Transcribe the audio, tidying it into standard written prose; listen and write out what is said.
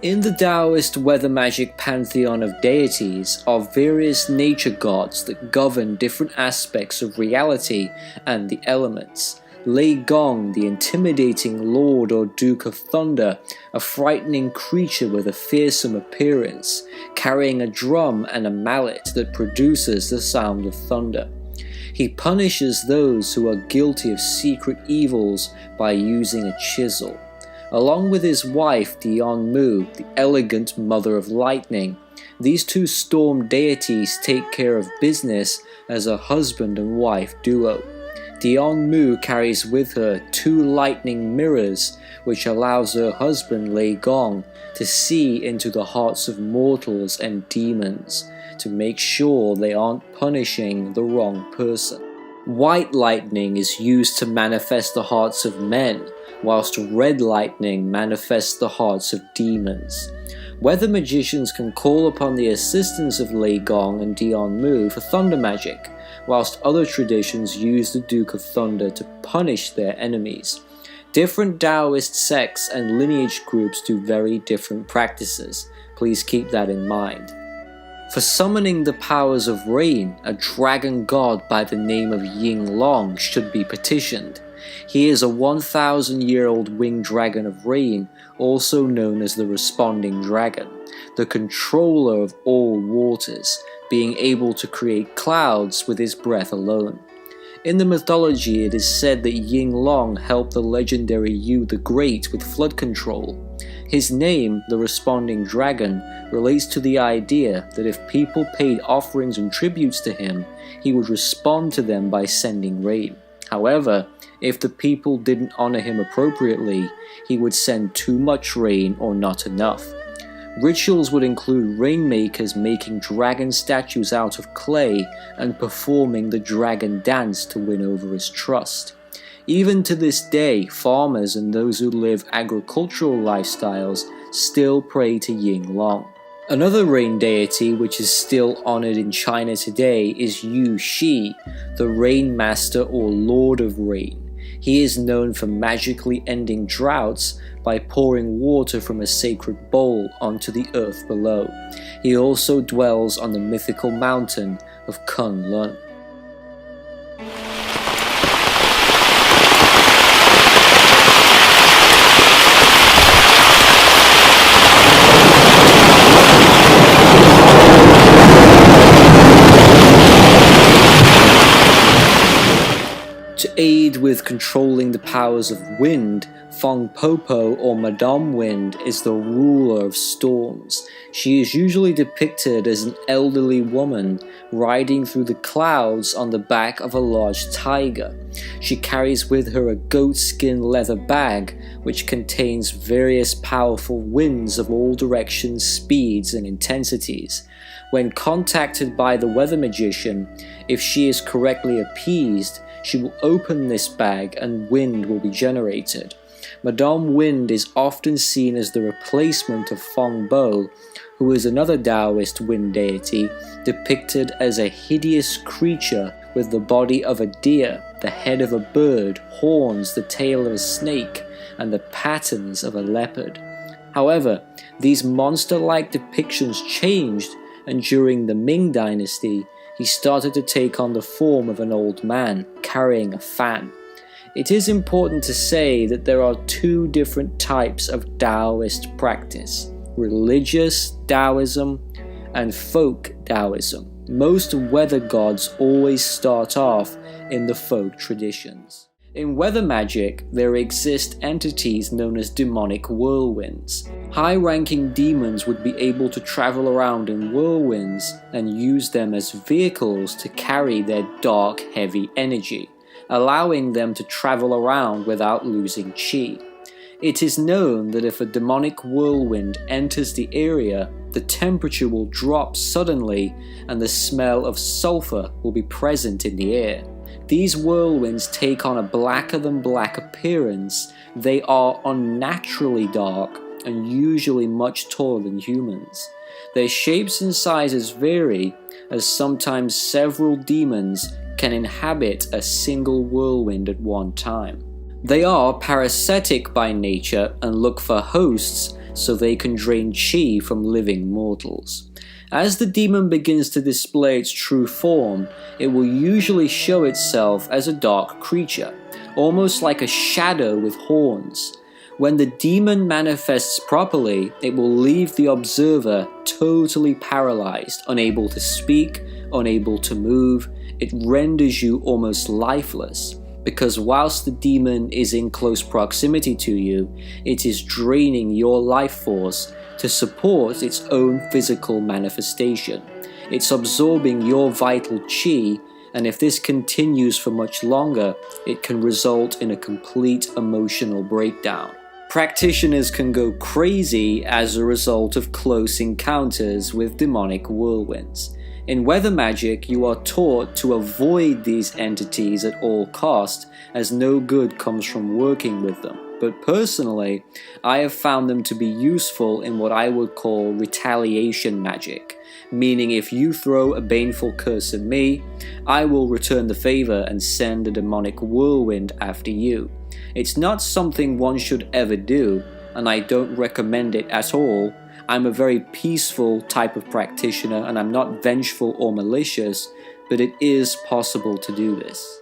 In the Taoist weather magic pantheon of deities are various nature gods that govern different aspects of reality and the elements. Lei Gong, the intimidating lord or duke of thunder, a frightening creature with a fearsome appearance, carrying a drum and a mallet that produces the sound of thunder. He punishes those who are guilty of secret evils by using a chisel. Along with his wife Dian Mu, the elegant mother of lightning, these two storm deities take care of business as a husband and wife duo. Dian Mu carries with her two lightning mirrors, which allows her husband Lei Gong to see into the hearts of mortals and demons, to make sure they aren't punishing the wrong person. White lightning is used to manifest the hearts of men, whilst red lightning manifests the hearts of demons. Weather magicians can call upon the assistance of Lei Gong and Dian Mu for thunder magic, whilst other traditions use the Duke of Thunder to punish their enemies. Different Taoist sects and lineage groups do very different practices. Please keep that in mind. For summoning the powers of rain, a dragon god by the name of Ying Long should be petitioned. He is a 1,000-year-old winged dragon of rain, also known as the responding dragon, the controller of all waters, being able to create clouds with his breath alone. In the mythology, it is said that Ying Long helped the legendary Yu the Great with flood control. His name, the responding dragon, relates to the idea that if people paid offerings and tributes to him, he would respond to them by sending rain. However, if the people didn't honor him appropriately, he would send too much rain or not enough. Rituals would include rainmakers making dragon statues out of clay and performing the dragon dance to win over his trust. Even to this day, farmers and those who live agricultural lifestyles still pray to Ying Long. Another rain deity which is still honored in China today is Yu Shi, the rain master or lord of rain. He is known for magically ending droughts by pouring water from a sacred bowl onto the earth below. He also dwells on the mythical mountain of Kunlun. To aid with controlling the powers of wind, Feng Popo or Madame Wind is the ruler of storms. She is usually depicted as an elderly woman riding through the clouds on the back of a large tiger. She carries with her a goatskin leather bag which contains various powerful winds of all directions, speeds and intensities. When contacted by the weather magician, if she is correctly appeased, she will open this bag and wind will be generated. Madame Wind is often seen as the replacement of Feng Bo, who is another Taoist wind deity, depicted as a hideous creature with the body of a deer, the head of a bird, horns, the tail of a snake, and the patterns of a leopard. However, these monster-like depictions changed, and during the Ming Dynasty, he started to take on the form of an old man, carrying a fan. It is important to say that there are two different types of Taoist practice: religious Taoism and folk Taoism. Most weather gods always start off in the folk traditions. In weather magic, there exist entities known as demonic whirlwinds. High-ranking demons would be able to travel around in whirlwinds and use them as vehicles to carry their dark, heavy energy, allowing them to travel around without losing chi. It is known that if a demonic whirlwind enters the area, the temperature will drop suddenly and the smell of sulfur will be present in the air. These whirlwinds take on a blacker-than-black appearance. They are unnaturally dark and usually much taller than humans. Their shapes and sizes vary, as sometimes several demons can inhabit a single whirlwind at one time. They are parasitic by nature and look for hosts, so they can drain chi from living mortals. As the demon begins to display its true form, it will usually show itself as a dark creature, almost like a shadow with horns. When the demon manifests properly, it will leave the observer totally paralyzed, unable to speak, unable to move. It renders you almost lifeless, because whilst the demon is in close proximity to you, it is draining your life force to support its own physical manifestation. It's absorbing your vital chi, and if this continues for much longer, it can result in a complete emotional breakdown. Practitioners can go crazy as a result of close encounters with demonic whirlwinds. In weather magic, you are taught to avoid these entities at all cost, as no good comes from working with them. But personally, I have found them to be useful in what I would call retaliation magic, meaning if you throw a baneful curse at me, I will return the favor and send a demonic whirlwind after you. It's not something one should ever do, and I don't recommend it at all. I'm a very peaceful type of practitioner, and I'm not vengeful or malicious, but it is possible to do this.